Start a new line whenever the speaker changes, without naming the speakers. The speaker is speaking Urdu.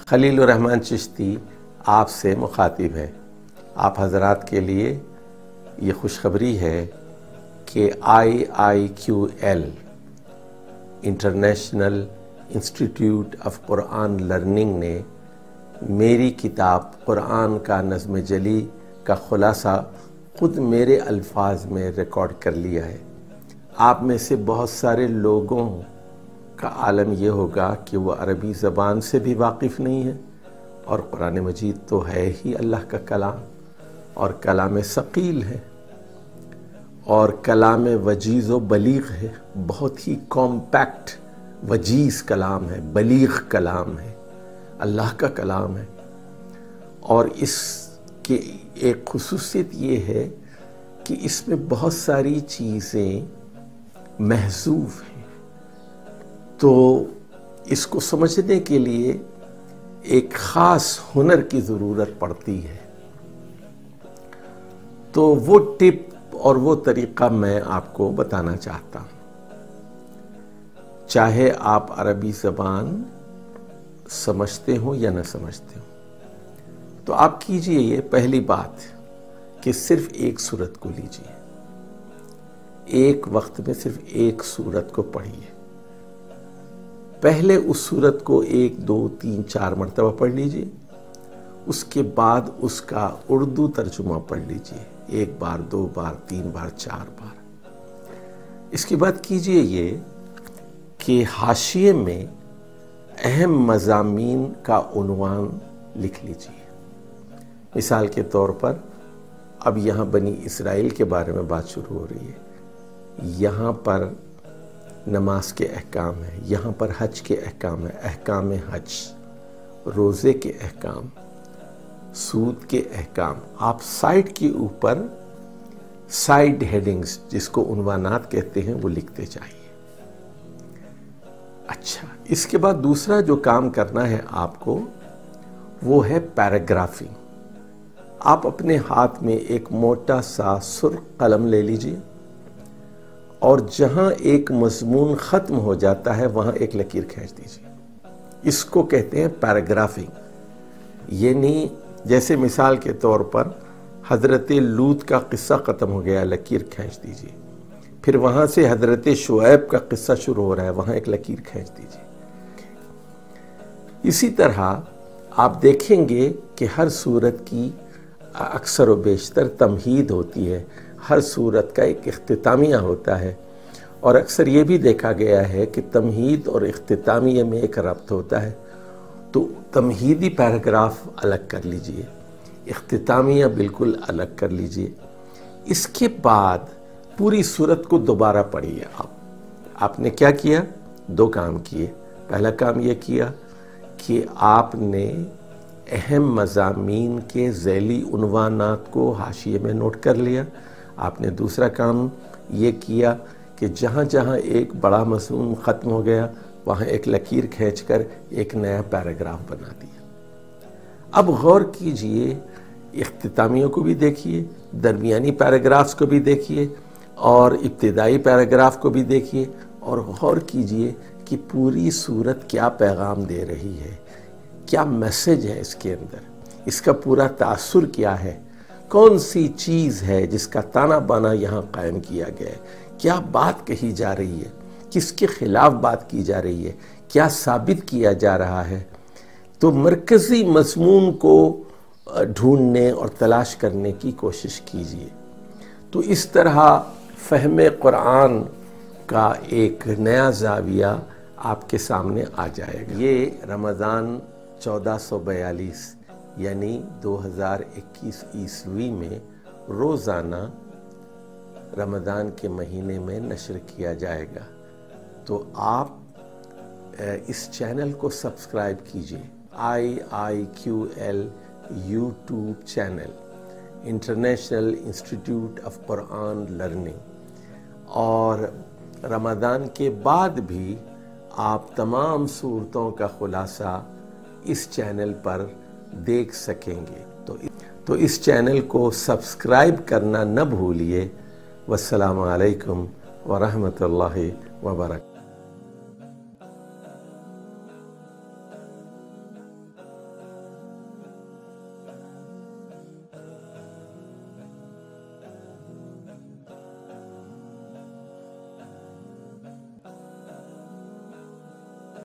خلیل الرحمن چشتی آپ سے مخاطب ہے۔ آپ حضرات کے لیے یہ خوشخبری ہے کہ IIQL international institute of Quran learning نے میری کتاب قرآن کا نظم جلی کا خلاصہ خود میرے الفاظ میں ریکارڈ کر لیا ہے۔ آپ میں سے بہت سارے لوگوں کا عالم یہ ہوگا کہ وہ عربی زبان سے بھی واقف نہیں ہے، اور قرآن مجید تو ہے ہی اللہ کا کلام، اور کلام ثقیل ہے، اور کلام وجیز و بلیغ ہے، بہت ہی کمپیکٹ وجیز کلام ہے، بلیغ کلام ہے، اللہ کا کلام ہے۔ اور اس کی ایک خصوصیت یہ ہے کہ اس میں بہت ساری چیزیں محذوف ہیں، تو اس کو سمجھنے کے لیے ایک خاص ہنر کی ضرورت پڑتی ہے۔ تو وہ ٹپ اور وہ طریقہ میں آپ کو بتانا چاہتا ہوں۔ چاہے آپ عربی زبان سمجھتے ہوں یا نہ سمجھتے ہوں، تو آپ کیجئے یہ پہلی بات کہ صرف ایک سورت کو لیجئے، ایک وقت میں صرف ایک سورت کو پڑھیے۔ پہلے اس سورت کو 1 2 3 4 مرتبہ پڑھ لیجئے، اس کے بعد اس کا اردو ترجمہ پڑھ لیجئے، 1 بار 2 بار 3 بار 4 بار۔ اس کے بعد کیجئے یہ کہ حاشیے میں اہم مضامین کا عنوان لکھ لیجئے۔ مثال کے طور پر اب یہاں بنی اسرائیل کے بارے میں بات شروع ہو رہی ہے، یہاں پر نماز کے احکام ہیں، یہاں پر حج کے احکام ہیں، احکام حج، روزے کے احکام، سود کے احکام۔ آپ سائٹ کے اوپر سائڈ ہیڈنگز جس کو عنوانات کہتے ہیں وہ لکھتے جائیے۔ اچھا، اس کے بعد دوسرا جو کام کرنا ہے آپ کو وہ ہے پیراگرافنگ۔ آپ اپنے ہاتھ میں ایک موٹا سا سرخ قلم لے لیجئے، اور جہاں ایک مضمون ختم ہو جاتا ہے وہاں ایک لکیر کھینچ دیجئے۔ اس کو کہتے ہیں پیراگرافنگ۔ یعنی جیسے مثال کے طور پر حضرت لوط کا قصہ ختم ہو گیا، لکیر کھینچ دیجئے، پھر وہاں سے حضرت شعیب کا قصہ شروع ہو رہا ہے، وہاں ایک لکیر کھینچ دیجئے۔ اسی طرح آپ دیکھیں گے کہ ہر سورت کی اکثر و بیشتر تمہید ہوتی ہے، ہر سورت کا ایک اختتامیہ ہوتا ہے، اور اکثر یہ بھی دیکھا گیا ہے کہ تمہید اور اختتامیہ میں ایک ربط ہوتا ہے، تو تمہیدی پیراگراف الگ کر لیجئے، اختتامیہ بالکل الگ کر لیجئے۔ اس کے بعد پوری سورت کو دوبارہ پڑھیے۔ آپ نے کیا کیا؟ 2 کام کیے۔ پہلا کام یہ کیا کہ آپ نے اہم مضامین کے ذیلی عنوانات کو حاشیے میں نوٹ کر لیا۔ آپ نے دوسرا کام یہ کیا کہ جہاں جہاں ایک بڑا مضمون ختم ہو گیا وہاں ایک لکیر کھینچ کر ایک نیا پیراگراف بنا دیا۔ اب غور کیجئے، اختتامیوں کو بھی دیکھیے، درمیانی پیراگرافز کو بھی دیکھیے، اور ابتدائی پیراگراف کو بھی دیکھیے، اور غور کیجئے کہ پوری سورت کیا پیغام دے رہی ہے، کیا میسج ہے اس کے اندر، اس کا پورا تاثر کیا ہے، کون سی چیز ہے جس کا تانا بانا یہاں قائم کیا گیا ہے، کیا بات کہی جا رہی ہے، کس کے خلاف بات کی جا رہی ہے، کیا ثابت کیا جا رہا ہے۔ تو مرکزی مضمون کو ڈھونڈنے اور تلاش کرنے کی کوشش کیجیے۔ تو اس طرح فہم قرآن کا ایک نیا زاویہ آپ کے سامنے آ جائے گا۔ یہ رمضان 1442 یعنی 2021 عیسوی میں روزانہ رمضان کے مہینے میں نشر کیا جائے گا، تو آپ اس چینل کو سبسکرائب کیجئے۔ IIQL YouTube channel, international institute of Quran learning, اور رمضان کے بعد بھی آپ تمام صورتوں کا خلاصہ اس چینل پر دیکھ سکیں گے۔ تو اس چینل کو سبسکرائب کرنا نہ بھولیے۔ والسلام علیکم ورحمۃ اللہ وبرکاتہ۔